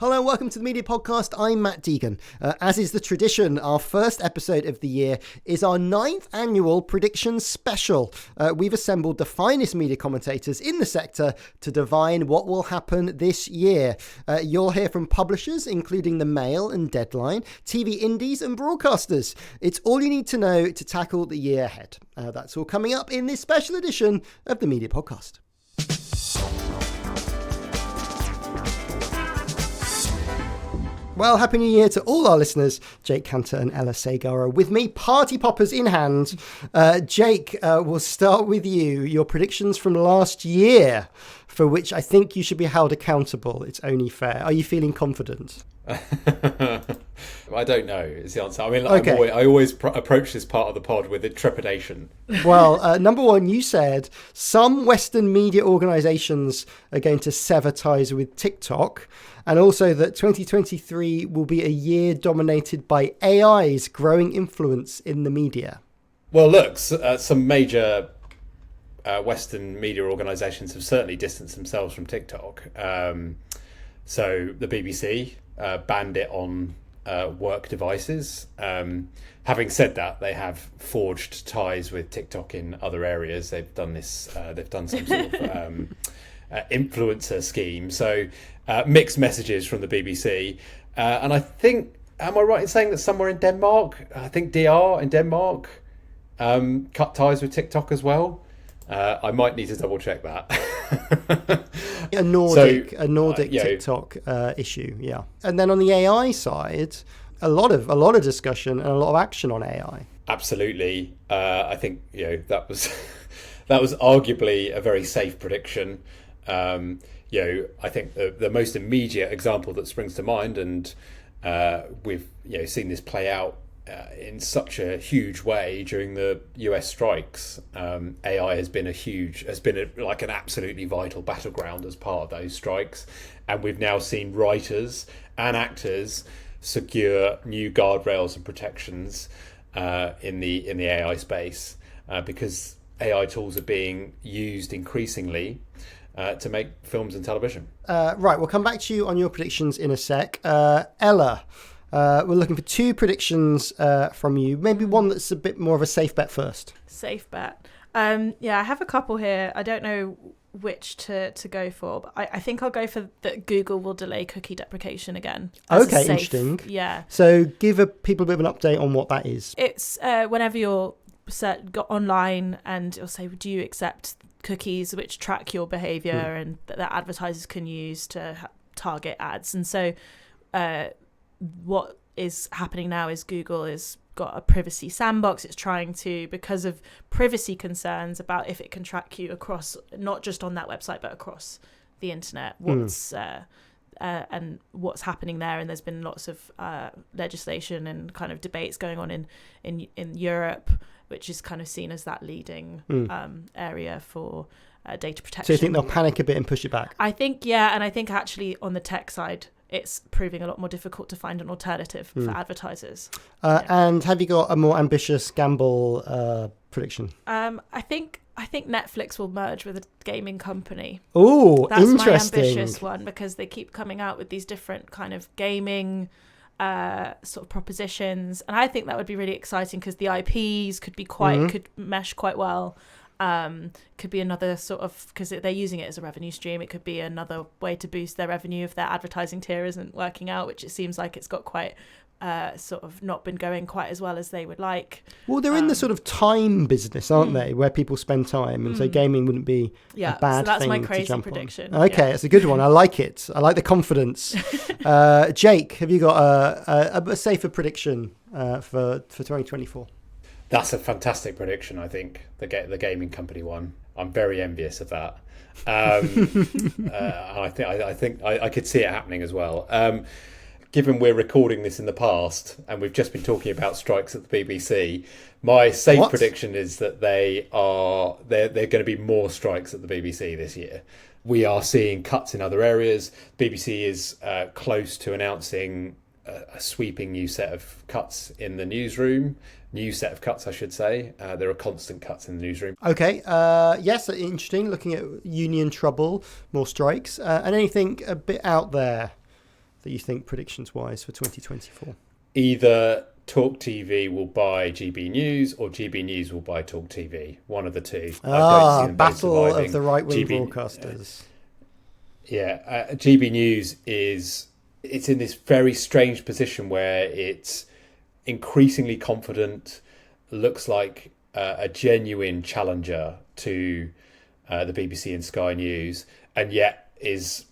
Hello and welcome to the Media Podcast. I'm Matt Deegan. As is the tradition, our first episode of the year is our 9th annual Predictions Special. We've assembled the finest media commentators in the sector to divine what will happen this year. You'll hear from publishers, including The Mail and Deadline, TV indies and broadcasters. It's all you need to know to tackle the year ahead. That's all coming up in this special edition of the Media Podcast. Well, Happy New Year to all our listeners. Jake Kanter and Ella Sagar are with me, party poppers in hand. Jake, we'll start with you. Your predictions from last year, for which I think you should be held accountable. It's only fair. Are you feeling confident? I don't know is the answer. I mean, okay. I always approach this part of the pod with trepidation. Well, number one, you said some Western media organisations are going to sever ties with TikTok, and also that 2023 will be a year dominated by AI's growing influence in the media. Well, look, some major Western media organisations have certainly distanced themselves from TikTok. So the BBC banned it on work devices. Having said that, they have forged ties with TikTok in other areas. They've done this. They've done some sort of influencer scheme. So mixed messages from the BBC. And I think, am I right in saying that somewhere in Denmark, I think DR in Denmark, cut ties with TikTok as well? I might need to double check that. a Nordic TikTok issue, yeah. And then on the AI side, a lot of discussion and a lot of action on AI. Absolutely, I think that was that was arguably a very safe prediction. I think the most immediate example that springs to mind, and we've seen this play out in such a huge way during the US strikes. AI has been like an absolutely vital battleground as part of those strikes, and we've now seen writers and actors secure new guardrails and protections in the AI space because AI tools are being used increasingly to make films and television. Right, we'll come back to you on your predictions in a sec. Ella, we're looking for 2 predictions from you. Maybe one that's a bit more of a safe bet first. Safe bet. I have a couple here. I don't know which to go for, but I think I'll go for that Google will delay cookie deprecation again. Okay, interesting. Yeah. So give people a bit of an update on what that is. It's whenever you're got online and it'll say, do you accept cookies which track your behaviour and that advertisers can use to target ads. And so what is happening now is Google has got a privacy sandbox. It's trying to, because of privacy concerns about if it can track you across, not just on that website, but across the internet, what's and what's happening there. And there's been lots of legislation and kind of debates going on in Europe, which is kind of seen as that leading area for data protection. So you think they'll panic a bit and push it back? I think, yeah. And I think actually on the tech side, it's proving a lot more difficult to find an alternative for advertisers. And have you got a more ambitious gamble prediction? I think Netflix will merge with a gaming company. Oh, interesting. That's my ambitious one, because they keep coming out with these different kind of gaming sort of propositions, and I think that would be really exciting because the IPs could be could mesh quite well. Could be another sort of, because they're using it as a revenue stream, it could be another way to boost their revenue if their advertising tier isn't working out, which it seems like it's got quite sort of not been going quite as well as they would like. Well, they're in the sort of time business, aren't they, where people spend time, and so gaming wouldn't be a bad thing. So that's my to crazy jump prediction. On. Okay, That's a good one. I like it. I like the confidence. Jake, have you got a safer prediction for 2024? That's a fantastic prediction, I think, the gaming company one. I'm very envious of that. I think I could see it happening as well. Given we're recording this in the past and we've just been talking about strikes at the BBC, my safe prediction is that they're going to be more strikes at the BBC this year. We are seeing cuts in other areas. BBC is close to announcing a sweeping new set of cuts in the newsroom. New set of cuts, I should say. There are constant cuts in the newsroom. Okay. Yes, interesting. Looking at union trouble, more strikes, and anything a bit out there that you think predictions-wise for 2024? Either Talk TV will buy GB News or GB News will buy Talk TV. One of the two. I don't see them both battle surviving. of the right-wing GB broadcasters. GB News it's in this very strange position where it's increasingly confident, looks like a genuine challenger to the BBC and Sky News, and yet is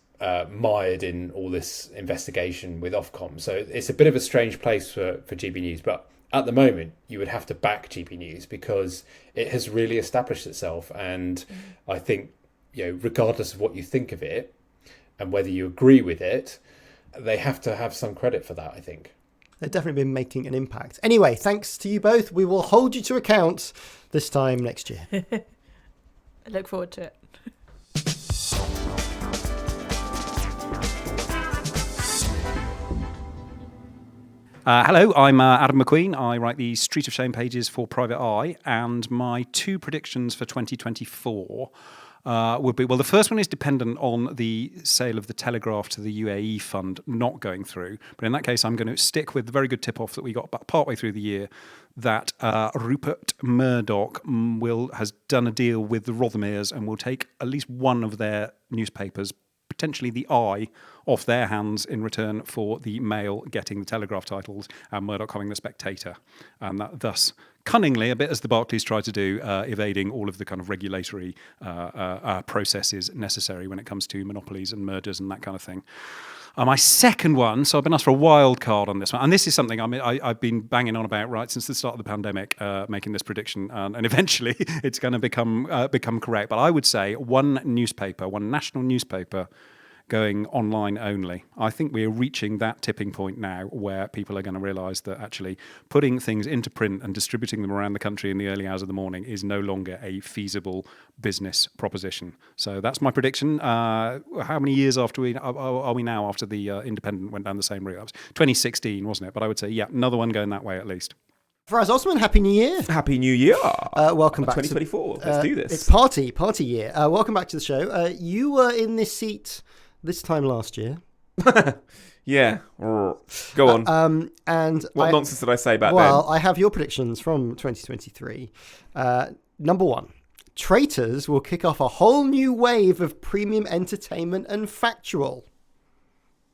mired in all this investigation with Ofcom. So it's a bit of a strange place for GB News. But at the moment, you would have to back GB News because it has really established itself. And I think, regardless of what you think of it and whether you agree with it, they have to have some credit for that, I think. They've definitely been making an impact. Anyway, thanks to you both. We will hold you to account this time next year. I look forward to it. Hello, I'm Adam MacQueen. I write the Street of Shame pages for Private Eye, and my two predictions for 2024 would be, well, the first one is dependent on the sale of the Telegraph to the UAE fund not going through. But in that case, I'm going to stick with the very good tip-off that we got partway through the year that Rupert Murdoch has done a deal with the Rothermeres and will take at least one of their newspapers, potentially the Eye, off their hands in return for the Mail getting the Telegraph titles and Murdoch having the Spectator. And that, thus, cunningly, a bit as the Barclays try to do, evading all of the kind of regulatory processes necessary when it comes to monopolies and mergers and that kind of thing. My second one, so I've been asked for a wild card on this one, and this is something I've been banging on about right since the start of the pandemic, making this prediction, and eventually it's going to become correct. But I would say one national newspaper, going online only. I think we're reaching that tipping point now where people are going to realise that actually putting things into print and distributing them around the country in the early hours of the morning is no longer a feasible business proposition. So that's my prediction. How many years after are we now after the Independent went down the same route? That was 2016, wasn't it? But I would say, yeah, another one going that way at least. Faraz Osman, Happy New Year. Happy New Year. Welcome back 2024. Let's do this. It's party year. Welcome back to the show. You were in this seat this time last year. Yeah. Go on. And what nonsense did I say back then? Well, I have your predictions from 2023. Number one, Traitors will kick off a whole new wave of premium entertainment and factual.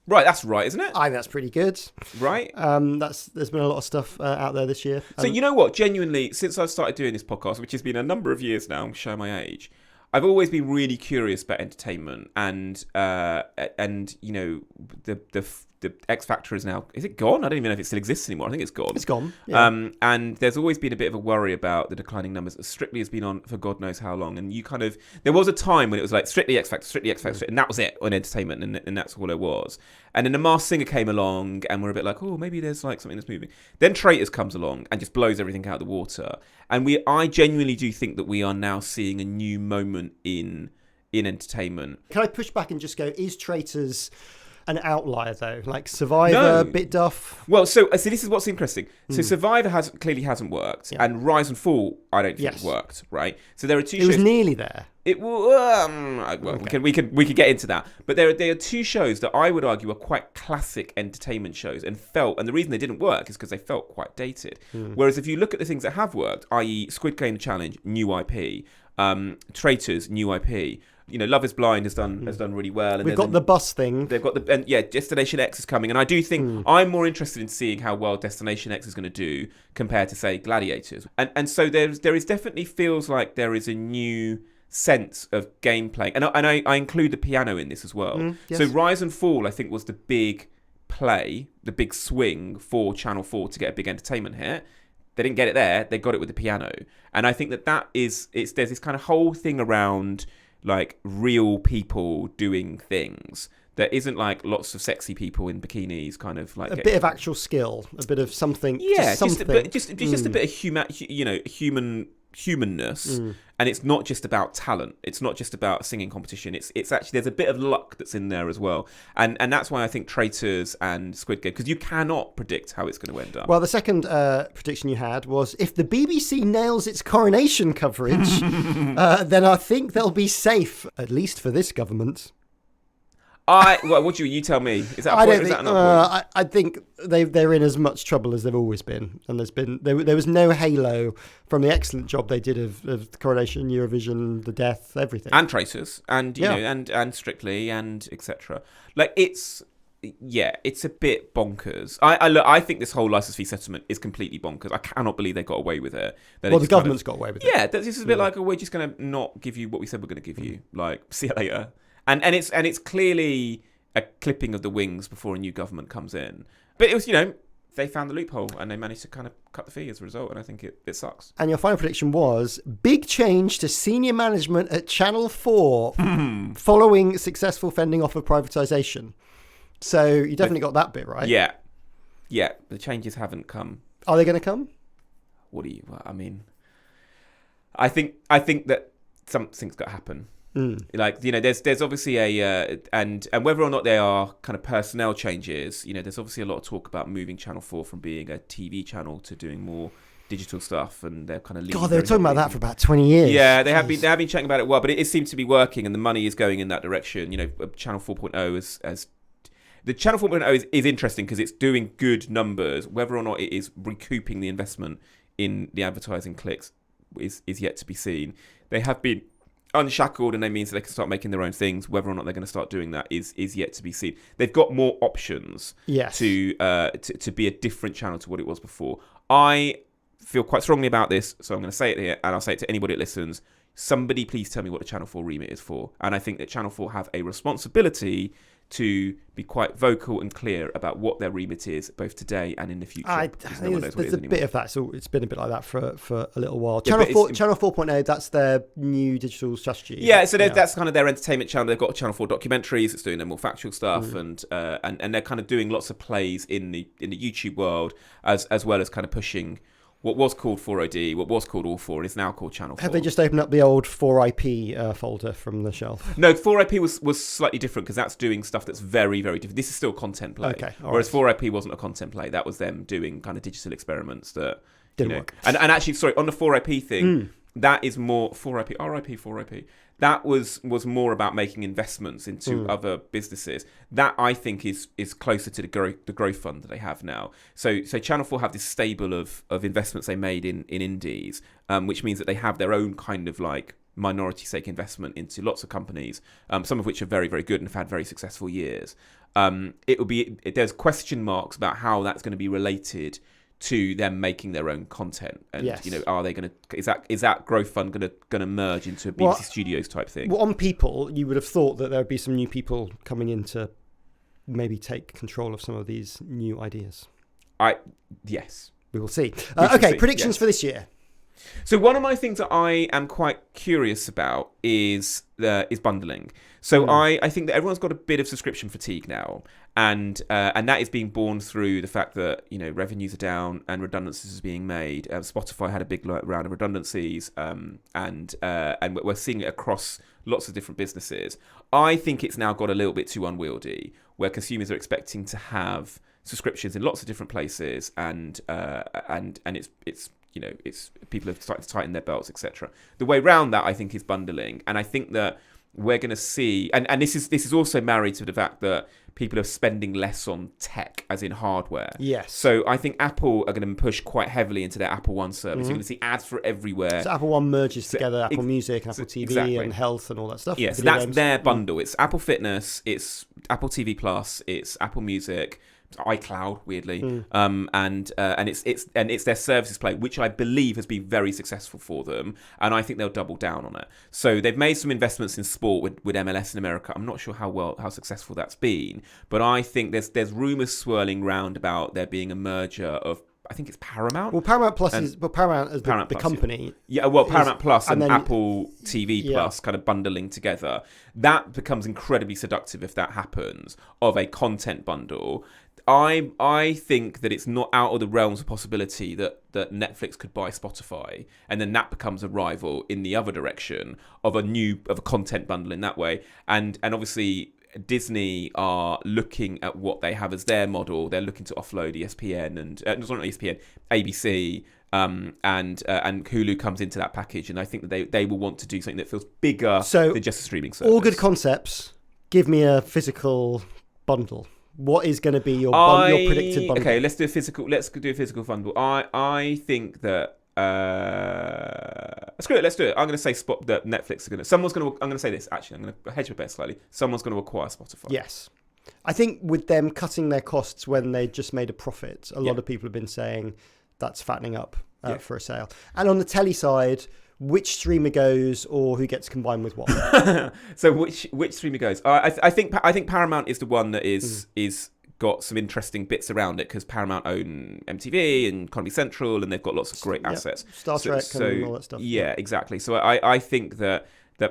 Right, that's right, isn't it? I think that's pretty good. Right. There's been a lot of stuff out there this year. So you know what? Genuinely, since I've started doing this podcast, which has been a number of years now, I'm showing my age, I've always been really curious about entertainment, and you know the X Factor is it gone? I don't even know if it still exists anymore. I think it's gone. It's gone. Yeah. And there's always been a bit of a worry about the declining numbers. Strictly has been on for God knows how long, and there was a time when it was like Strictly X Factor, and that was it on entertainment, and that's all it was. And then The Masked Singer came along, and we're a bit like, oh, maybe there's like something that's moving. Then Traitors comes along and just blows everything out of the water. And I genuinely do think that we are now seeing a new moment in entertainment. Can I push back and just go, is Traitors an outlier though? Like Survivor, Bit Duff? Well, so this is what's interesting. So Survivor clearly hasn't worked, and Rise and Fall I don't think worked, right? So there are two shows. It was nearly there. It will. Okay. We could get into that, but there are two shows that I would argue are quite classic entertainment shows, and the reason they didn't work is because they felt quite dated. Whereas if you look at the things that have worked, i.e. Squid Game The Challenge, new IP, Traitors, new IP. You know, Love Is Blind has done really well. And we've got the bus thing. They've got Destination X is coming, and I do think I'm more interested in seeing how well Destination X is going to do compared to say Gladiators. And so there is definitely feels like there is a new sense of gameplay, and I include the piano in this as well. Yes. So Rise and Fall I think was the big play, the big swing for Channel 4 to get a big entertainment hit. They didn't get it there; they got it with the piano, and I think there's this kind of whole thing around like real people doing things that isn't like lots of sexy people in bikinis, kind of like a bit of actual skill, a bit of something. Yeah, just a bit of humanness, and it's not just about talent. It's not just about a singing competition. It's actually there's a bit of luck that's in there as well, and that's why I think Traitors and Squid Game, because you cannot predict how it's going to end up. Well, the second prediction you had was if the BBC nails its coronation coverage, then I think they'll be safe, at least for this government. What do you tell me? Is that a point or is that not a point? I think they're in as much trouble as they've always been, and there was no halo from the excellent job they did of the Coronation, Eurovision, the Death, everything, and Traitors, and you know, and Strictly, and etc. Like it's a bit bonkers. I think this whole licence fee settlement is completely bonkers. I cannot believe they got away with it. Well, the government's got away with it. Yeah, this is a bit like, we're just going to not give you what we said we're going to give you. Like, see you later. And it's clearly a clipping of the wings before a new government comes in. But it was, they found the loophole and they managed to kind of cut the fee as a result. And I think it sucks. And your final prediction was big change to senior management at Channel 4 following successful fending off of privatisation. So you definitely got that bit right. Yeah. The changes haven't come. Are they going to come? I think that something's got to happen. Like, there's obviously and whether or not they are kind of personnel changes, there's obviously a lot of talk about moving Channel 4 from being a TV channel to doing more digital stuff, and they're kind of God, they were talking about that for about 20 years. Yeah, they have been chatting about it well, but it seems to be working, and the money is going in that direction. Channel 4.0 as the Channel 4.0 is interesting because it's doing good numbers. Whether or not it is recouping the investment in the advertising clicks is yet to be seen. They have been unshackled, and that means that they can start making their own things. Whether or not they're going to start doing that is yet to be seen. They've got more options to be a different channel to what it was before. I feel quite strongly about this, so I'm going to say it here, and I'll say it to anybody that listens. Somebody please tell me what the Channel 4 remit is for. And I think that Channel 4 have a responsibility to be quite vocal and clear about what their remit is, both today and in the future. I think there's a bit of that. So it's been a bit like that for a little while. Yeah, Channel 4.0, that's their new digital strategy. Yeah, so that's kind of their entertainment channel. They've got Channel 4 documentaries. It's doing their more factual stuff, and they're kind of doing lots of plays in the YouTube world, as well as kind of pushing what was called 40D, what was called All 4, and is now called Channel 4. Have they just opened up the old 4IP folder from the shelf? No, 4IP was slightly different because that's doing stuff that's very, very different. This is still content play. Okay, whereas 4IP wasn't a content play. That was them doing kind of digital experiments that didn't work. And actually, sorry, on the 4IP thing, that is more 4IP, RIP 4IP. That was more about making investments into other businesses. That, I think, is closer to the growth fund that they have now. So Channel 4 have this stable of investments they made in indies, which means that they have their own kind of like minority stake investment into lots of companies, some of which are very, very good and have had very successful years. There's question marks about how that's going to be related to them making their own content, and are they going to? Is that growth fund going to merge into a BBC Studios type thing? Well, on people, you would have thought that there would be some new people coming in to maybe take control of some of these new ideas. Yes, we will see. See. Predictions for this year. So one of my things that I am quite curious about is bundling. So I think that everyone's got a bit of subscription fatigue now, and that is being borne through the fact that revenues are down and redundancies are being made. Spotify had a big round of redundancies, and we're seeing it across lots of different businesses. I think it's now got a little bit too unwieldy, where consumers are expecting to have subscriptions in lots of different places, and it's people have started to tighten their belts, etc. The way around that, I think, is bundling, and I think that we're going to see, and this is also married to the fact that people are spending less on tech, as in hardware. Yes. So I think Apple are going to push quite heavily into their Apple One service. You're going to see ads for everywhere. So Apple One merges together Apple Music and Apple TV and Health and all that stuff. Yes, that's their bundle. It's Apple Fitness, it's Apple TV Plus, it's Apple Music, it's iCloud, weirdly, and it's their services play, which I believe has been very successful for them, and I think they'll double down on it. So they've made some investments in sport with MLS in America. I'm not sure how successful that's been, but I think there's rumours swirling round about there being a merger of, I think it's Paramount. Well, Paramount Plus is Paramount as the Plus, company. Yeah, well, Paramount Plus and then Apple TV Plus kind of bundling together. That becomes incredibly seductive if that happens, of a content bundle. I think that it's not out of the realms of possibility that Netflix could buy Spotify, and then that becomes a rival in the other direction of a content bundle in that way. And obviously Disney are looking at what they have as their model. They're looking to offload ESPN and not ESPN, ABC, and Hulu comes into that package. And I think that they will want to do something that feels bigger than just a streaming service. All good concepts. give me a physical bundle. What is going to be your predicted bundle? Okay, let's do a physical bundle. I think that screw it. Let's do it. I'm going to say that Netflix are going to. I'm going to say this. Actually, I'm going to hedge my bet slightly. Someone's going to acquire Spotify. Yes. I think with them cutting their costs when they just made a profit, a lot of people have been saying that's fattening up for a sale. And on the telly side, which streamer goes or who gets combined with what? So which streamer goes? I think Paramount is the one that is got some interesting bits around it because Paramount own MTV and Comedy Central and they've got lots of great assets. Star Trek and all that stuff. Yeah, exactly. So I think that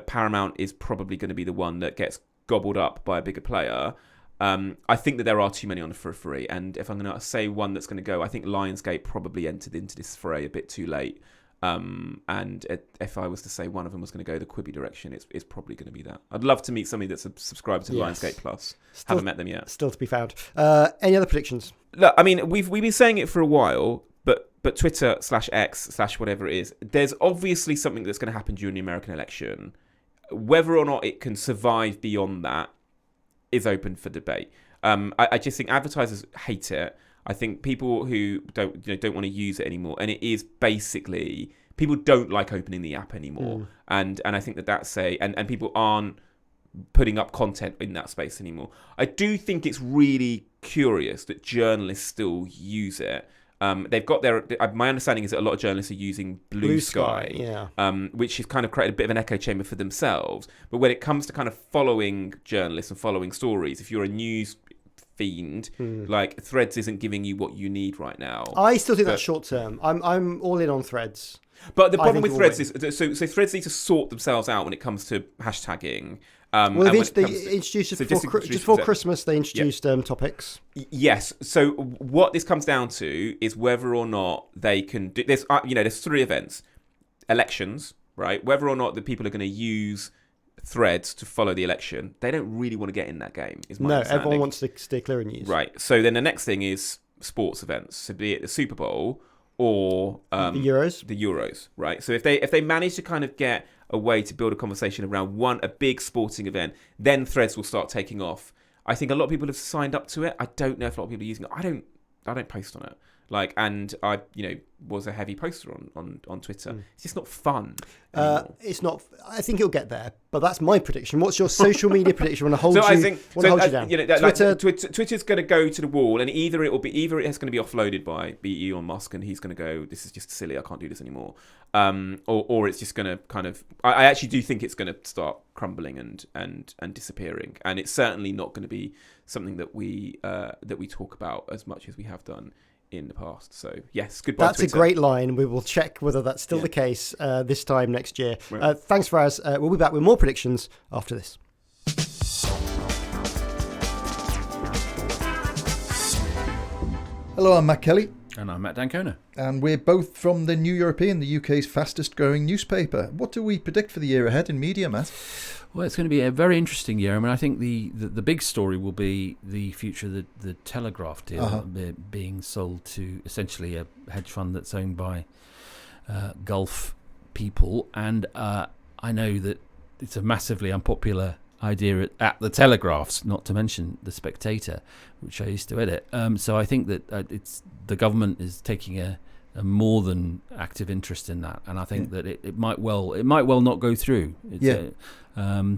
Paramount is probably going to be the one that gets gobbled up by a bigger player. I think that there are too many on the periphery, and if I'm going to say one that's going to go, I think Lionsgate probably entered into this fray a bit too late. And if I was to say one of them was going to go the Quibi direction, it's probably going to be that. I'd love to meet somebody that's subscribed to Lionsgate Plus. Haven't met them yet. Still to be found. Any other predictions? Look, I mean, we've been saying it for a while, but Twitter /X/ whatever it is, there's obviously something that's going to happen during the American election. Whether or not it can survive beyond that is open for debate. I just think advertisers hate it. I think people who don't want to use it anymore, and it is basically people don't like opening the app anymore, and I think that's and people aren't putting up content in that space anymore. I do think it's really curious that journalists still use it. They've got my understanding is that a lot of journalists are using Blue Sky, which has kind of created a bit of an echo chamber for themselves. But when it comes to kind of following journalists and following stories, if you're a news fiend, like Threads isn't giving you what you need right now. I still think that's short term. I'm all in on Threads. But the problem with Threads is so Threads need to sort themselves out when it comes to hashtagging. They introduced it just before Christmas. They introduced topics. Yes. So what this comes down to is whether or not they can do. There's 3 events: elections, right? Whether or not the people are going to use Threads to follow the election. They don't really want to get in that game. No, everyone wants to stay clear of news. Right. So then the next thing is sports events. So be it the Super Bowl or the Euros. The Euros, right? So if they manage to kind of get a way to build a conversation around a big sporting event, then Threads will start taking off. I think a lot of people have signed up to it. I don't know if a lot of people are using it. I don't post on it. And I, was a heavy poster on Twitter. It's just not fun anymore. It's not. I think it'll get there, but that's my prediction. What's your social media prediction? Want to hold you down? Twitter's going to go to the wall, and either it's going to be offloaded by Elon Musk, and he's going to go, this is just silly, I can't do this anymore, or it's just going to kind of. I actually do think it's going to start crumbling and disappearing, and it's certainly not going to be something that we talk about as much as we have done in the past. So yes, goodbye. That's Twitter. A great line. We will check whether that's still the case this time next year. Right. Thanks, Faraz. We'll be back with more predictions after this. Hello, I'm Matt Kelly. And I'm Matt Dancona. And we're both from the New European, the UK's fastest growing newspaper. What do we predict for the year ahead in media, Matt? Well, it's going to be a very interesting year. I mean, I think the big story will be the future of the Telegraph deal being sold to essentially a hedge fund that's owned by Gulf people. And I know that it's a massively unpopular idea at the Telegraphs, not to mention the Spectator, which I used to edit. So I think that the government is taking a more than active interest in that, and I think that it might well not go through.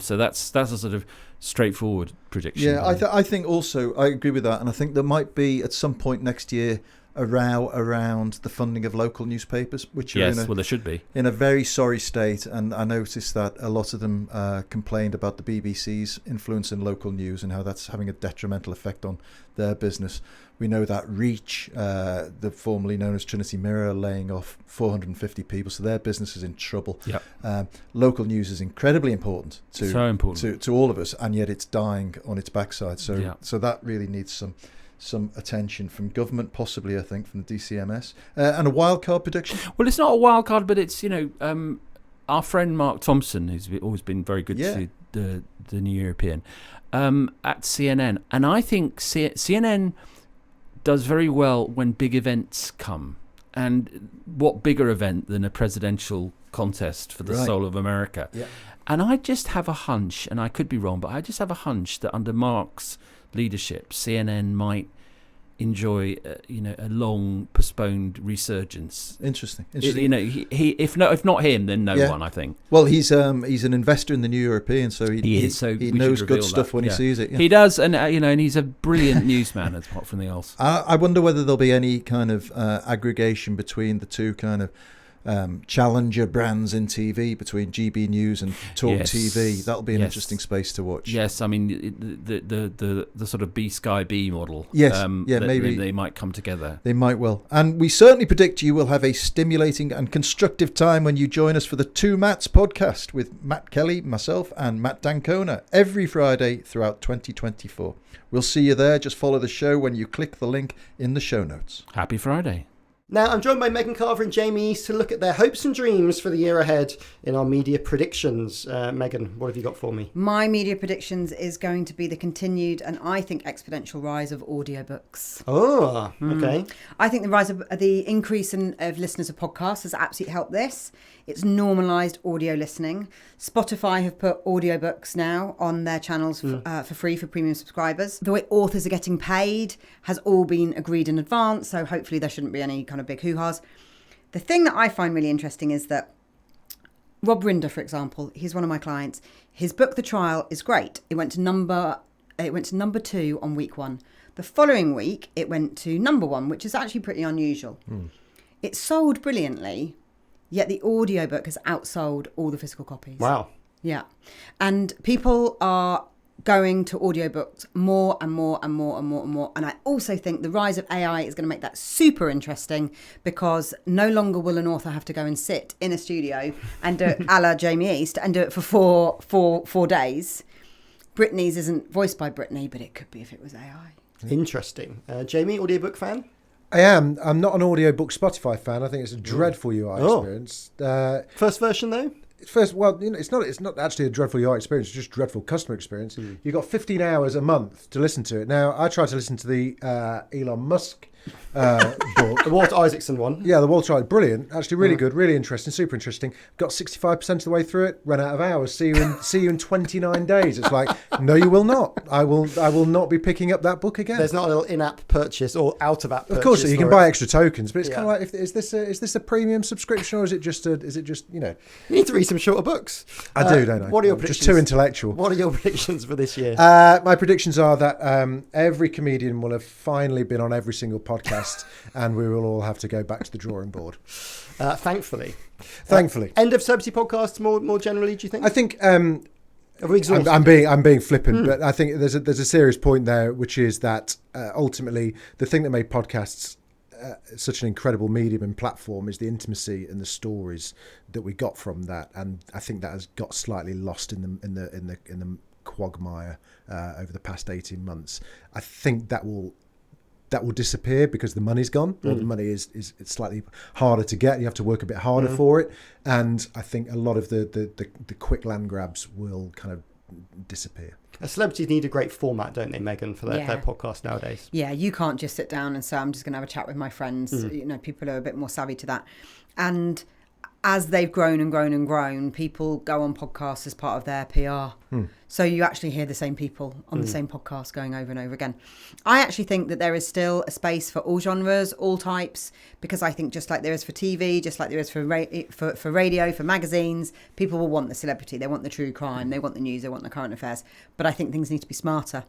So that's a sort of straightforward prediction. Yeah, I think also I agree with that, and I think there might be at some point next year a row around the funding of local newspapers, which are there should be in a very sorry state. And I noticed that a lot of them complained about the BBC's influence in local news and how that's having a detrimental effect on their business. We know that Reach, the formerly known as Trinity Mirror, are laying off 450 people, so their business is in trouble. Yep. Local news is incredibly important to all of us, and yet it's dying on its backside. So that really needs some attention from government, possibly, I think, from the DCMS. And a wildcard prediction? Well, it's not a wildcard, but it's, our friend Mark Thompson, who's always been very good to the New European, at CNN. And I think CNN does very well when big events come. And what bigger event than a presidential contest for the soul of America? Yeah. And I just have a hunch, and I could be wrong, but I just have a hunch that under Mark's leadership, CNN might enjoy, a long postponed resurgence. Interesting. He if not him, then no one. I think. Well, he's an investor in the New European, so he knows good stuff when he sees it. Yeah. He does, and and he's a brilliant newsman, apart from the else. I wonder whether there'll be any kind of aggregation between the two kind of challenger brands in TV, between GB News and Talk TV. That'll be an interesting space to watch. Yes, I mean the sort of B Sky B model. Yes, maybe they might come together. They might well, and we certainly predict you will have a stimulating and constructive time when you join us for the Two Matts podcast with Matt Kelly, myself, and Matt Dancona every Friday throughout 2024. We'll see you there. Just follow the show when you click the link in the show notes. Happy Friday. Now, I'm joined by Megan Carver and Jamie East to look at their hopes and dreams for the year ahead in our media predictions. Megan, what have you got for me? My media predictions is going to be the continued and I think exponential rise of audiobooks. Oh, okay. I think the increase of listeners of podcasts has absolutely helped this. It's normalised audio listening. Spotify have put audiobooks now on their channels for free for premium subscribers. The way authors are getting paid has all been agreed in advance, so hopefully there shouldn't be any kind of big hoo-has. The thing that I find really interesting is that Rob Rinder, for example, he's one of my clients. His book, The Trial, is great. It went to number 2 on week 1. The following week, it went to number 1, which is actually pretty unusual. It sold brilliantly, yet the audiobook has outsold all the physical copies. Wow. Yeah. And people are going to audiobooks more and more and more and more and more. And I also think the rise of AI is going to make that super interesting, because no longer will an author have to go and sit in a studio and do it a la Jamie East and do it for four days. Brittany's isn't voiced by Brittany, but it could be if it was AI. Interesting. Jamie, audiobook fan? I am. I'm not an audiobook Spotify fan. I think it's a dreadful UI experience. First version, though? It's not actually a dreadful UI experience. It's just dreadful customer experience. You've got 15 hours a month to listen to it. Now, I tried to listen to the Elon Musk book. The Walt Isaacson one. Yeah, the Walter, brilliant. Actually, really good, really interesting, super interesting. Got 65% of the way through it, ran out of hours. See you in 29 days. It's like, no, you will not. I will not be picking up that book again. There's not a little in-app purchase or out-of-app purchase. Of course, you can buy extra tokens, but it's kind of like, is this a premium subscription, or is it just You need to read some shorter books. I do, don't I? What are your I'm predictions? just too intellectual. What are your predictions for this year? My predictions are that every comedian will have finally been on every single podcast, and we will all have to go back to the drawing board. Thankfully. End of Celebrity podcasts more generally, do you think? I think Are we exhausted? I'm being flippant, but I think there's a serious point there, which is that ultimately the thing that made podcasts such an incredible medium and platform is the intimacy and the stories that we got from that, and I think that has got slightly lost in the quagmire over the past 18 months. I think that will disappear because the money's gone. Or the money is it's slightly harder to get. You have to work a bit harder for it, and I think a lot of the quick land grabs will kind of disappear. Celebrities need a great format, don't they, Megan, for their podcast nowadays? Yeah, you can't just sit down and say, I'm just going to have a chat with my friends. People are a bit more savvy to that. And as they've grown and grown and grown, people go on podcasts as part of their PR. So you actually hear the same people on the same podcast going over and over again. I actually think that there is still a space for all genres, all types, because I think just like there is for TV, just like there is for radio, for magazines, people will want the celebrity. They want the true crime. They want the news. They want the current affairs. But I think things need to be smarter.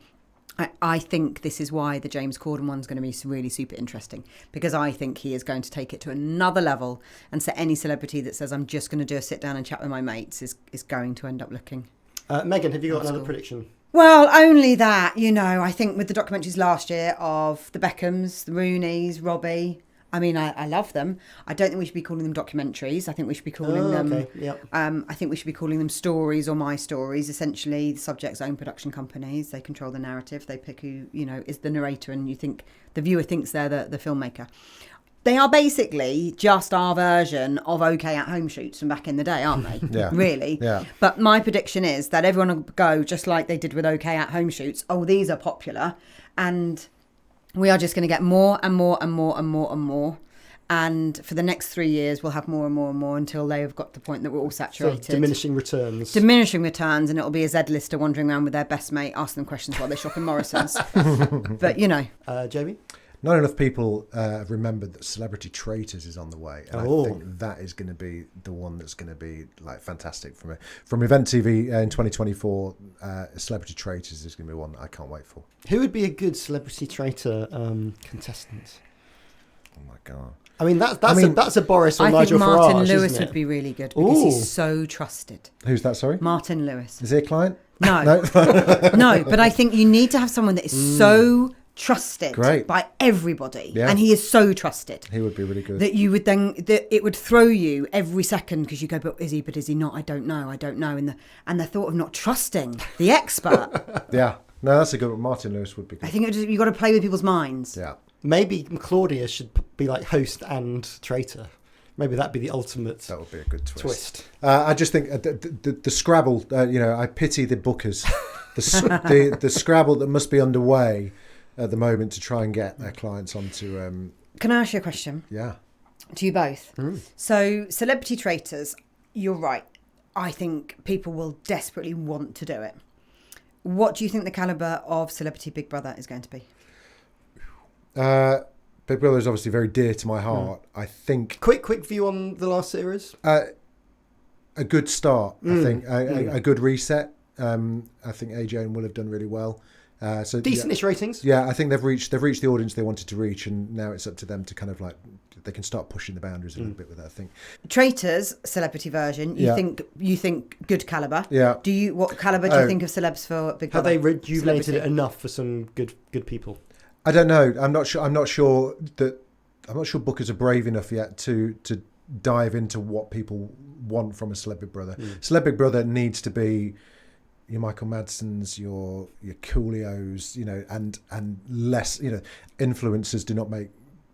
I think this is why the James Corden one's going to be really super interesting, because I think he is going to take it to another level, and so any celebrity that says, I'm just going to do a sit down and chat with my mates is going to end up looking. Megan, have you got another prediction? Well, only that, I think with the documentaries last year of the Beckhams, the Rooneys, Robbie, I mean, I love them. I don't think we should be calling them documentaries. I think we should be calling them... Yep. I think we should be calling them stories or my stories. Essentially, the subject's own production companies. They control the narrative. They pick who, is the narrator, and the viewer thinks they're the filmmaker. They are basically just our version of OK at home shoots from back in the day, aren't they? Yeah. Really? Yeah. But my prediction is that everyone will go just like they did with OK at home shoots. Oh, these are popular. And we are just going to get more and more and more and more and more. And for the next 3 years, we'll have more and more and more until they have got to the point that we're all saturated. So diminishing returns. Diminishing returns, and it'll be a Z-lister wandering around with their best mate, asking them questions while they shop in Morrison's. But, Jamie? Not enough people have remembered that Celebrity Traitors is on the way, and I think that is going to be the one that's going to be like fantastic from Event TV in 2024. Celebrity Traitors is going to be one that I can't wait for. Who would be a good Celebrity Traitor contestant? Oh my god! I mean, that's a Boris or I Nigel think Martin Farage, Lewis isn't it? would be really good because he's so trusted. Who's that? Sorry, Martin Lewis. Is he a client? No, no. But I think you need to have someone that is so trusted by everybody, and he is so trusted. He would be really good. That you would then that it would throw you every second because you go, but is he not? I don't know. And the thought of not trusting the expert. Yeah, no, that's a good one. Martin Lewis would be good. I think you got to play with people's minds. Yeah. Maybe Claudia should be like host and traitor. Maybe that'd be the ultimate. That would be a good twist. I just think the Scrabble. I pity the bookers. The Scrabble that must be underway at the moment to try and get their clients onto. Can I ask you a question? Yeah. To you both. So, Celebrity Traitors, you're right. I think people will desperately want to do it. What do you think the calibre of Celebrity Big Brother is going to be? Big Brother is obviously very dear to my heart. I think. Quick view on the last series. A good start. I think a good reset. I think AJ and Will have done really well. So decentish ratings. Yeah, I think they've reached the audience they wanted to reach, and now it's up to them to kind of like they can start pushing the boundaries a little bit with that. I think. Traitors celebrity version. You think good calibre. Yeah. What calibre do you think of celebs for Big Brother? Have they rejuvenated it enough for some good people? I don't know. I'm not sure bookers are brave enough yet to dive into what people want from a Celeb Big Brother. Celeb Big Brother needs to be your Michael Madsen's, your Coolios, and less, influencers do not make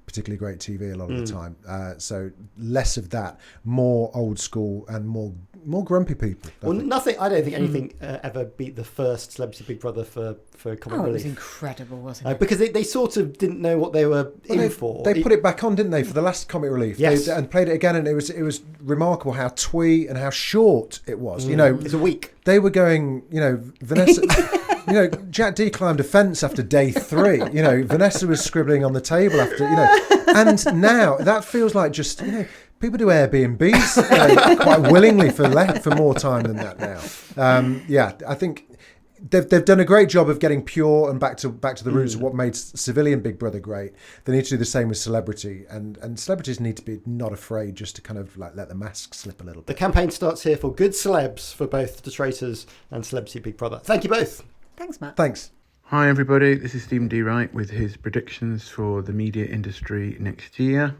particularly great TV a lot of the time. So less of that, more old school and more grumpy people. I don't think anything ever beat the first Celebrity Big Brother for comic relief. It was incredible, wasn't it? Because they sort of didn't know what they were in for. They put it back on, didn't they, for the last comic relief? Yes. And played it again, and it was remarkable how twee and how short it was. It's a week. They were going, Vanessa. Jack D climbed a fence after day 3. Vanessa was scribbling on the table after, and now that feels like just, people do Airbnbs quite willingly for more time than that now. I think they've done a great job of getting pure and back to the roots of what made civilian Big Brother great. They need to do the same with celebrity, and celebrities need to be not afraid just to kind of like let the mask slip a little bit. The campaign starts here for good celebs for both the Traitors and Celebrity Big Brother. Thank you both. Thanks, Matt. Thanks. Hi everybody, this is Steven D Wright with his predictions for the media industry next year.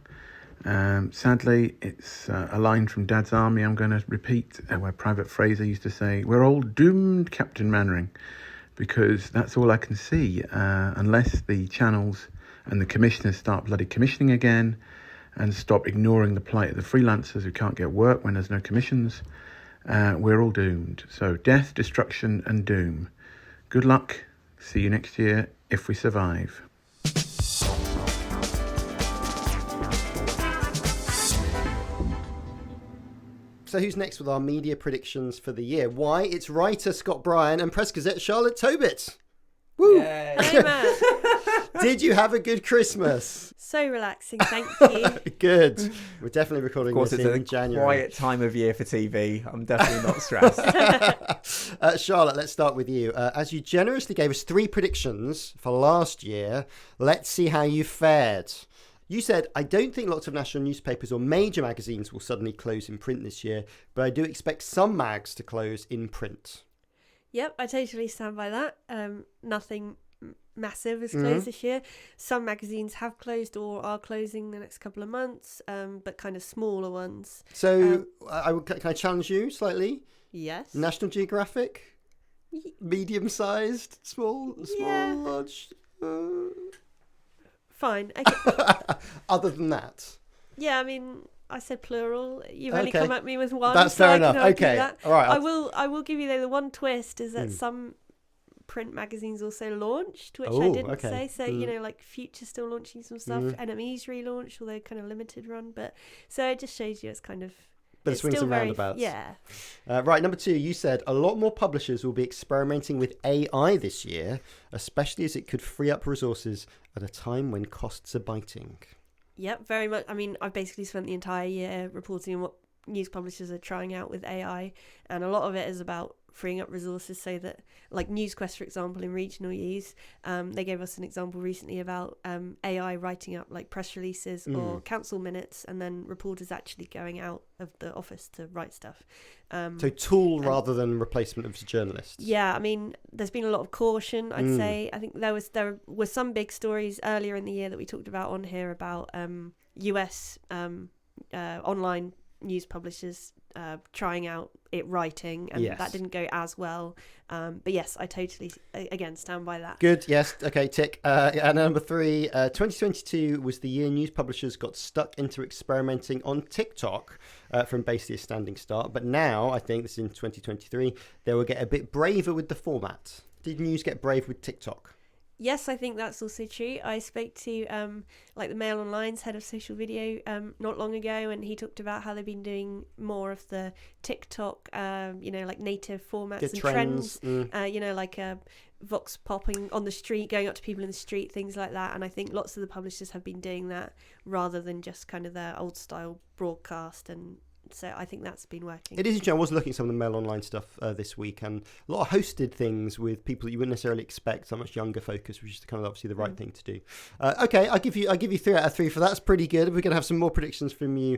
Sadly, it's a line from Dad's Army I'm going to repeat, where Private Fraser used to say, "We're all doomed, Captain Mannering," because that's all I can see, unless the channels and the commissioners start bloody commissioning again and stop ignoring the plight of the freelancers who can't get work when there's no commissions. We're all doomed. So death, destruction and doom. Good luck. See you next year if we survive. So who's next with our media predictions for the year? Why, it's writer Scott Bryan and Press Gazette Charlotte Tobitt. Woo! Hey, Matt. Did you have a good Christmas? So relaxing, thank you. Good. We're definitely recording this in It's January. a quiet time of year for TV. I'm definitely not stressed. Charlotte, let's start with you. As you generously gave us 3 predictions for last year, let's see how you fared. You said, I don't think lots of national newspapers or major magazines will suddenly close in print this year, but I do expect some mags to close in print. Yep, I totally stand by that. Nothing massive has closed this year. Some magazines have closed or are closing the next couple of months, but kind of smaller ones. So can I challenge you slightly? Yes. National Geographic? Medium-sized? Small, large? Fine. Okay. Other than that? Yeah, I mean, I said plural. You've only come at me with one. That's so fair I enough. can argue Okay. that. All right. I will give you, though, the one twist is that some print magazines also launched, which I Oh, didn't okay. say. So, like Future's still launching some stuff. NME's relaunched, although kind of limited run. But so it just shows you it's kind of... Bit of swings and roundabouts. Yeah. Right, number 2, you said a lot more publishers will be experimenting with AI this year, especially as it could free up resources at a time when costs are biting. Yep, very much. I mean, I've basically spent the entire year reporting on what news publishers are trying out with AI, and a lot of it is about freeing up resources so that, like NewsQuest, for example, in regional use, they gave us an example recently about AI writing up like press releases or council minutes, and then reporters actually going out of the office to write stuff. So tool rather than replacement of journalists. Yeah, I mean, there's been a lot of caution, I'd say. I think there were some big stories earlier in the year that we talked about on here about US online news publishers trying out it writing, and that didn't go as well. But yes, I totally, again, stand by that. Good, yes, okay, tick. And number 3, 2022 was the year news publishers got stuck into experimenting on TikTok from basically a standing start. But now, I think this is in 2023, they will get a bit braver with the format. Did news get brave with TikTok? Yes, I think that's also true. I spoke to like the Mail Online's head of social video not long ago, and he talked about how they've been doing more of the TikTok, like native formats and trends. Like vox popping on the street, going up to people in the street, things like that. And I think lots of the publishers have been doing that rather than just kind of their old style broadcast, and so I think that's been working. It is interesting. I was looking at some of the Mail Online stuff this week, and a lot of hosted things with people that you wouldn't necessarily expect, so much younger focus, which is kind of obviously the right thing to do. Okay, I'll give you 3 out of 3 for that. That's pretty good. We're going to have some more predictions from you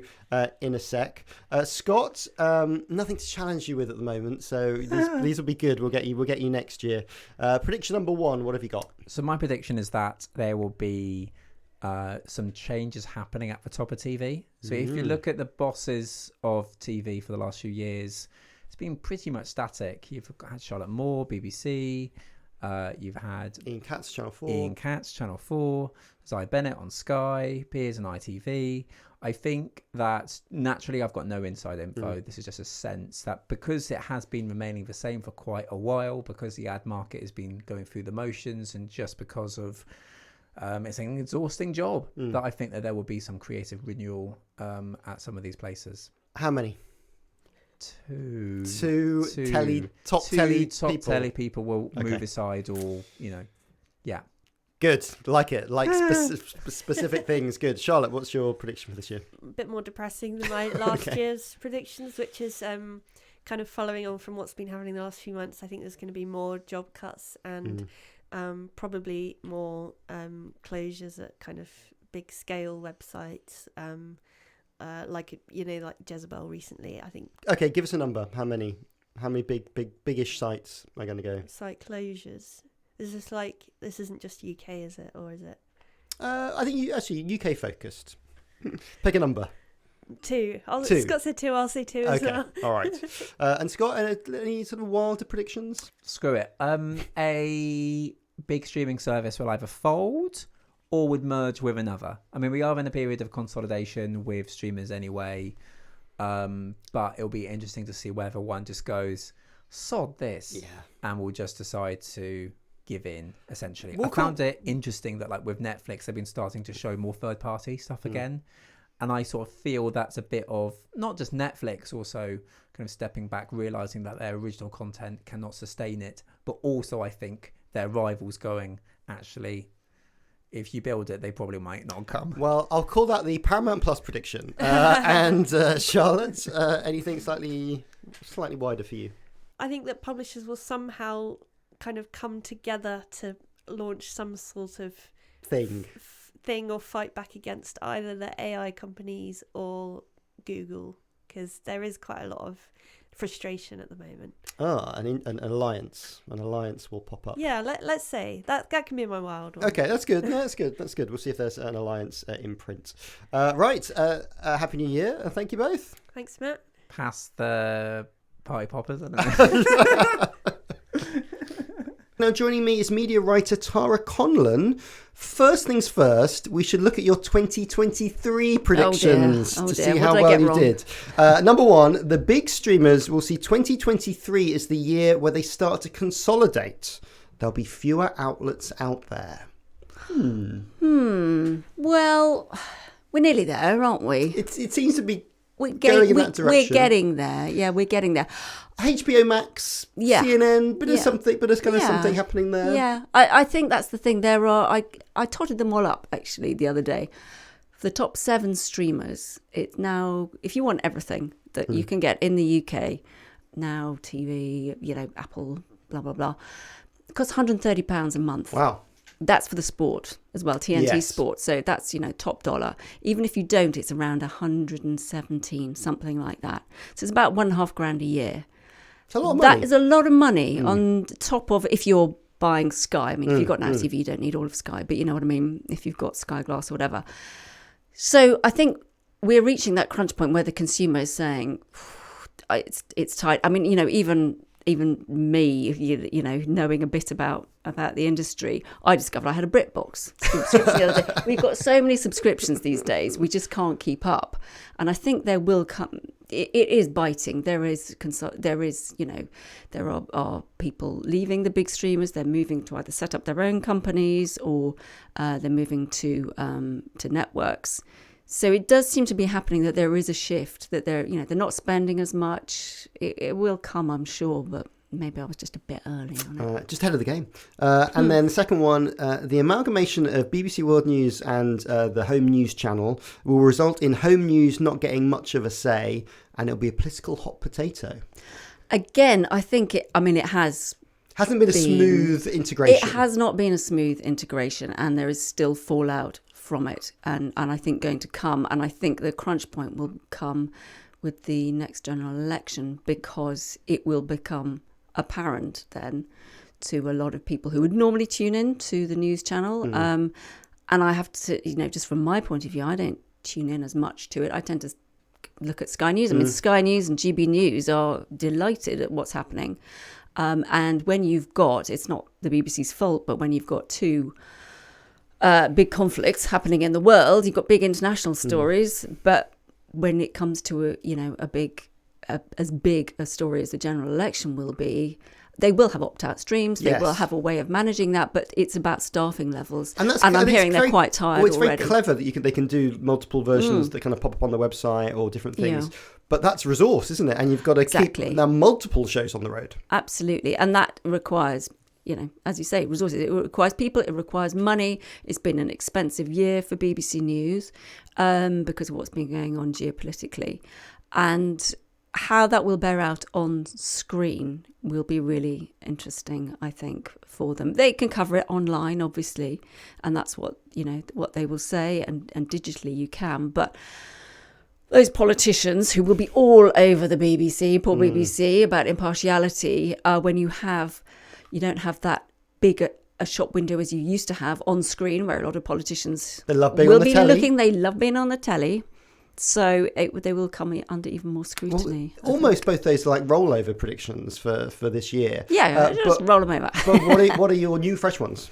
in a sec. Scott, nothing to challenge you with at the moment, so these will be good. We'll get you next year. Prediction number 1. What have you got? So my prediction is that there will be some changes happening at the top of TV. So if you look at the bosses of TV for the last few years, it's been pretty much static. You've had Charlotte Moore, BBC. You've had Ian Katz, Channel 4. Zy Bennett on Sky, Piers on ITV. I think that naturally I've got no inside info. This is just a sense that because it has been remaining the same for quite a while, because the ad market has been going through the motions, and just because of it's an exhausting job, that I think that there will be some creative renewal at some of these places. How many? 2 top telly people will move aside, or yeah. Good, like it, like specific things. Good. Charlotte, what's your prediction for this year? A bit more depressing than my last year's predictions, which is kind of following on from what's been happening the last few months. I think there's going to be more job cuts and probably more closures at kind of big scale websites, like Jezebel recently, I think. Okay, give us a number. How many big-ish sites are going to go? Site closures. Is this this isn't just UK, is it, or is it? I think UK focused. Pick a number. 2. 2. Scott said 2. I'll say 2 as well. All right. And Scott, any sort of wilder predictions? Screw it. A big streaming service will either fold or would merge with another. I mean, we are in a period of consolidation with streamers anyway, but it'll be interesting to see whether one just goes, sod this, and will just decide to give in, essentially. I found it interesting that, like, with Netflix, they've been starting to show more third-party stuff again. And I sort of feel that's a bit of not just Netflix also kind of stepping back, realizing that their original content cannot sustain it, but also I think their rivals going, actually, if you build it, they probably might not come. Well, I'll call that the Paramount Plus prediction. And Charlotte, anything slightly wider for you? I think that publishers will somehow kind of come together to launch some sort of thing or fight back against either the AI companies or Google, because there is quite a lot of frustration at the moment. An alliance will pop up. Yeah, let's say that can be my wild one. Okay, that's good. No, that's good. We'll see if there's an alliance in print. Right, happy New Year, and thank you both. Thanks, Matt. Pass the party poppers, I don't know. Now, joining me is media writer Tara Conlan. First things first, we should look at your 2023 predictions to see how well you did. Number 1, the big streamers will see 2023 as the year where they start to consolidate. there'll be fewer outlets out there. Well, we're nearly there, aren't we? It seems to be We're going in that direction. We're getting there. Yeah, we're getting there. HBO Max, CNN, but there's something happening there. Yeah, I think that's the thing. There are. I totted them all up actually the other day. For the top 7 streamers, it's now, if you want everything that you can get in the UK, Now TV, Apple, blah blah blah, it costs £130 a month. Wow. That's for the sport as well, TNT Yes. Sport. So that's, top dollar. Even if you don't, it's around 117, something like that. So it's about $1.5 grand a year. It's a lot of money. That is a lot of money on top of if you're buying Sky. I mean, if you've got Now TV, you don't need all of Sky, but you know what I mean, if you've got Sky Glass or whatever. So I think we're reaching that crunch point where the consumer is saying, it's tight. I mean, even me, knowing a bit about the industry, I discovered I had a BritBox subscription the other day. We've got so many subscriptions these days, we just can't keep up. And I think there will come. It is biting. There are people leaving the big streamers. They're moving to either set up their own companies or they're moving to networks. So it does seem to be happening that there is a shift, that they're not spending as much. It will come, I'm sure, but maybe I was just a bit early on it. Just ahead of the game. And then the second one, the amalgamation of BBC World News and the Home News channel will result in Home News not getting much of a say, and it'll be a political hot potato. Again, I think it has... Hasn't been a smooth integration. It has not been a smooth integration, and there is still fallout from it, and I think going to come, and I think the crunch point will come with the next general election, because it will become apparent then to a lot of people who would normally tune in to the news channel. And I have to, just from my point of view, I don't tune in as much to it. I tend to look at Sky News. I mean, Sky News and GB News are delighted at what's happening. And when you've got, it's not the BBC's fault, but when you've got two big conflicts happening in the world, you've got big international stories, but when it comes to as big a story as the general election will be, they will have opt-out streams. They will have a way of managing that, but it's about staffing levels. And I'm hearing they're quite tired already. It's very clever that they can do multiple versions that kind of pop up on the website or different things. Yeah. But that's resource, isn't it? And you've got to keep now multiple shows on the road. Absolutely, and that requires, as you say, resources. It requires people. It requires money. It's been an expensive year for BBC News because of what's been going on geopolitically, and how that will bear out on screen will be really interesting, I think, for them. They can cover it online, obviously, and that's what they will say, and digitally you can. But those politicians who will be all over the BBC, poor BBC, about impartiality, when you don't have that big a shop window as you used to have on screen, where a lot of politicians they love being on the telly. They love being on the telly. So they will come under even more scrutiny. Well, almost both those are like rollover predictions for this year. Yeah, just roll them over. But what are your new fresh ones?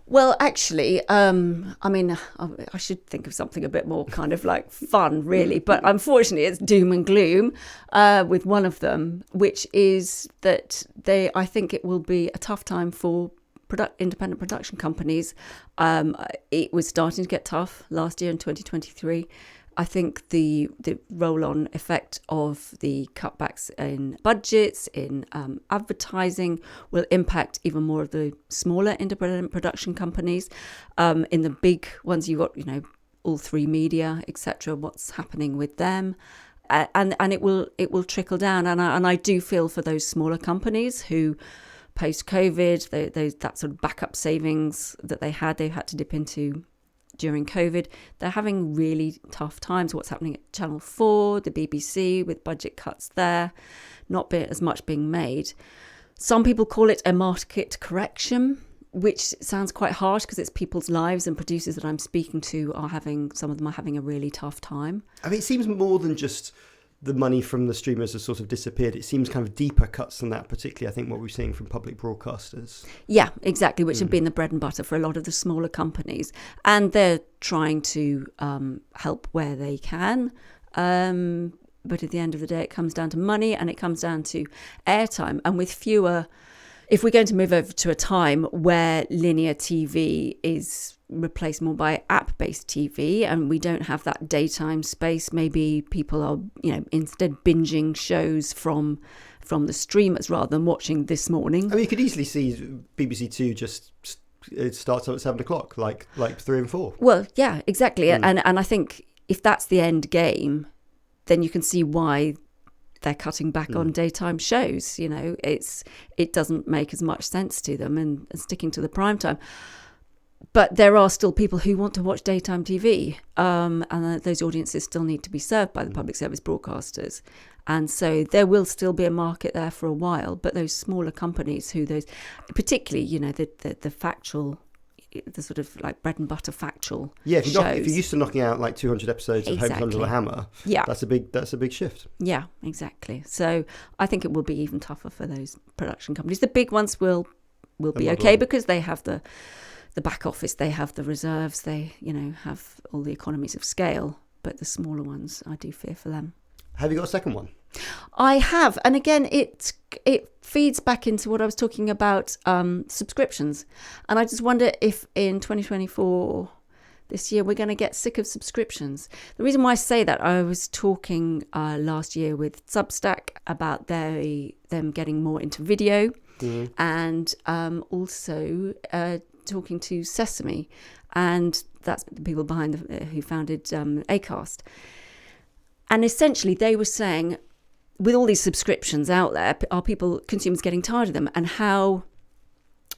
Well, actually, I mean, I should think of something a bit more kind of like fun, really. But unfortunately, it's doom and gloom with one of them, which is that I think it will be a tough time for independent production companies. It was starting to get tough last year in 2023. I think the roll-on effect of the cutbacks in budgets, in advertising, will impact even more of the smaller independent production companies. In the big ones, you've got, all three media, etc. What's happening with them, and it will trickle down. And I do feel for those smaller companies who, post-COVID, that sort of backup savings that they've had to dip into during COVID, they're having really tough times. What's happening at Channel 4, the BBC, with budget cuts there, not as much being made. Some people call it a market correction, which sounds quite harsh because it's people's lives, and producers that I'm speaking to some of them are having a really tough time. I mean, it seems more than just the money from the streamers has sort of disappeared. It seems kind of deeper cuts than that, particularly I think what we're seeing from public broadcasters. Yeah, exactly, which have been the bread and butter for a lot of the smaller companies. And they're trying to help where they can. But at the end of the day, it comes down to money and it comes down to airtime. And with fewer if we're going to move over to a time where linear TV is replaced more by app-based TV, and we don't have that daytime space, maybe people are, instead binging shows from the streamers rather than watching This Morning. I mean, you could easily see BBC Two just it starts up at 7 o'clock, like 3 and 4. Well, yeah, exactly. And I think if that's the end game, then you can see why they're cutting back on daytime shows. It doesn't make as much sense to them and sticking to the prime time. But there are still people who want to watch daytime TV, and those audiences still need to be served by the public service broadcasters. And so there will still be a market there for a while. But those smaller companies particularly, the factual, the sort of like bread and butter factual shows. If you're used to knocking out like 200 episodes of Homes Under the Hammer, that's a big shift. Yeah, exactly. So I think it will be even tougher for those production companies. The big ones will be okay because they have the back office, they have the reserves, they have all the economies of scale. But the smaller ones, I do fear for them. Have you got a second one? I have, and again, it feeds back into what I was talking about, subscriptions. And I just wonder if in 2024, this year, we're going to get sick of subscriptions. The reason why I say that, I was talking last year with Substack about them getting more into video, and also talking to Sesame, and that's the people behind who founded Acast. And essentially, they were saying, with all these subscriptions out there, are consumers getting tired of them? And how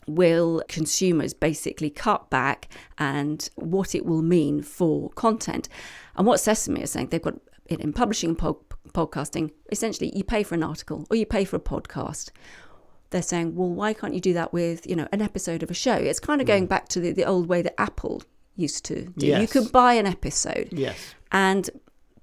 will consumers basically cut back, and what it will mean for content? And what Sesame is saying, they've got it in publishing and podcasting. Essentially, you pay for an article or you pay for a podcast. They're saying, well, why can't you do that with, an episode of a show? It's kind of going back to the old way that Apple used to do. Yes. You could buy an episode. Yes. And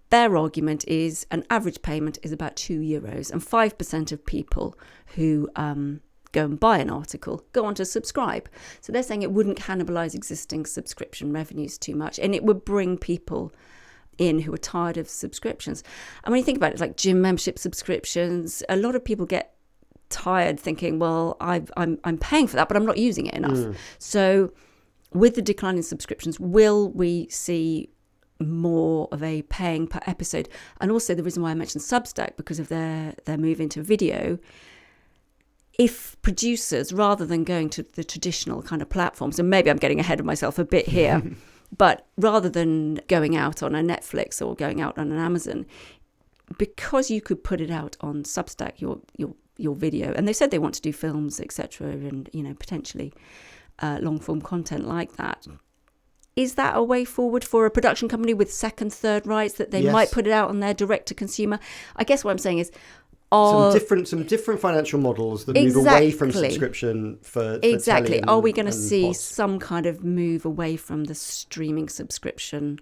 their argument is an average payment is about €2, and 5% of people who go and buy an article go on to subscribe. So they're saying it wouldn't cannibalise existing subscription revenues too much, and it would bring people in who are tired of subscriptions. And when you think about it, like gym membership subscriptions, a lot of people get tired thinking, well, I'm paying for that, but I'm not using it enough. So with the decline in subscriptions, will we see more of a paying per episode? And also the reason why I mentioned Substack, because of their move into video, if producers, rather than going to the traditional kind of platforms, and maybe I'm getting ahead of myself a bit here, but rather than going out on a Netflix or going out on an Amazon, because you could put it out on Substack, your video, and they said they want to do films, etc., and potentially long form content like that. Is that a way forward for a production company with second, third rights, that they might put it out on their direct to consumer? I guess what I'm saying is, some different financial models that move away from subscription for exactly. Are we going to see some kind of move away from the streaming subscription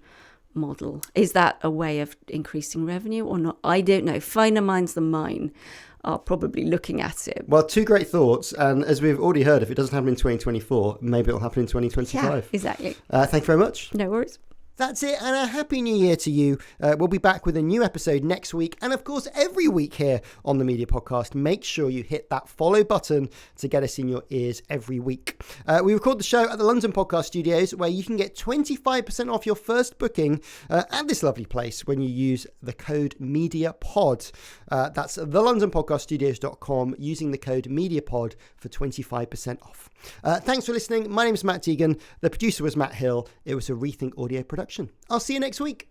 model? Is that a way of increasing revenue or not? I don't know. Finer minds than mine are probably looking at it. Well, two great thoughts, and as we've already heard, if it doesn't happen in 2024, maybe it'll happen in 2025. Yeah, exactly. Thank you very much. No worries. That's it, and a happy new year to you. We'll be back with a new episode next week, and of course every week here on the Media Podcast. Make sure you hit that follow button to get us in your ears every week. We record the show at the London Podcast Studios, where you can get 25% off your first booking at this lovely place when you use the code MEDIAPOD. That's thelondonpodcaststudios.com, using the code MEDIAPOD for 25% off. Thanks for listening. My name is Matt Deegan. The producer was Matt Hill. It was a Rethink Audio production. I'll see you next week.